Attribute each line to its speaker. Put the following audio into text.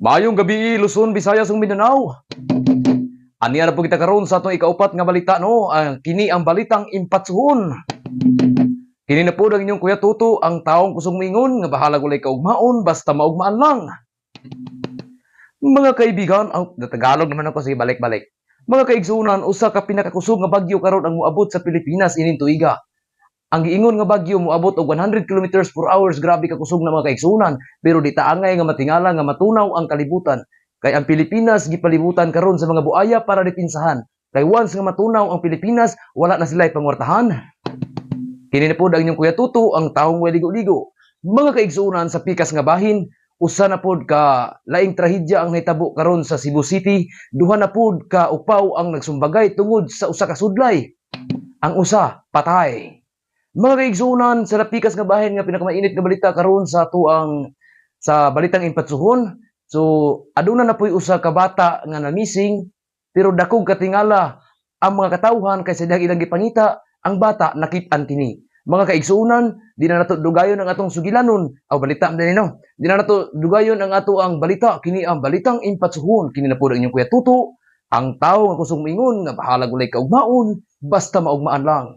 Speaker 1: Maayong gabi, Luzon, Visayas ug Mindanao. Aniya na po kita karon sa atong ikaupat nga balita no, kini ang balitang impatsuhon. Kini na po ang inyong Kuya Tuto, ang taong kusog moingon nga bahala gulay kaugmaon basta maugmaan lang. Mga kaibigan, Tagalog naman ako, sige balik-balik. Mga kaigsunan, usa ka pinakakusog nga bagyo karon ang moabot sa Pilipinas ining tuiga. Ang giingon nga bagyo moabot og 100 kilometers per hours, grabe ka kusog na mga kaigsunan, pero di taangay nga matingala nga matunaw ang kalibutan. Kay ang Pilipinas gipalibutan karon sa mga buaya para dipinsahan. Kay once nga matunaw ang Pilipinas, wala na sila'y pangwartahan. Kini na po ang inyong Kuya Tuto, ang taong way ligo-ligo. Mga kaigsunan, sa pikas nga bahin, usa na pod ka laing trahedya ang nahitabo karon sa Cebu City. Duha na pod ka upaw ang nagsumbagay tungod sa usa ka sudlay. Ang usa patay. Mga kaigsunan, sa lapikas nga bahin nga pinakamainit nga balita karon sa tuang sa balitang impatsuhon. So aduna na po'y usa ka bata nga na-missing, pero dakog katingala ang mga katawhan kay sa ilang gipangita, ang bata nakit-an kini. Mga kaigsunan, di na nato dugayon ang atong sugilanon aw balita din no. Di na nato dugayon ang ato ang balita, kini ang balitang impatsuhon. Kini na po ang inyong Kuya Tuto, ang tawo nga kusog moingon nga bahala gulay kaugmaon basta maugmaan lang.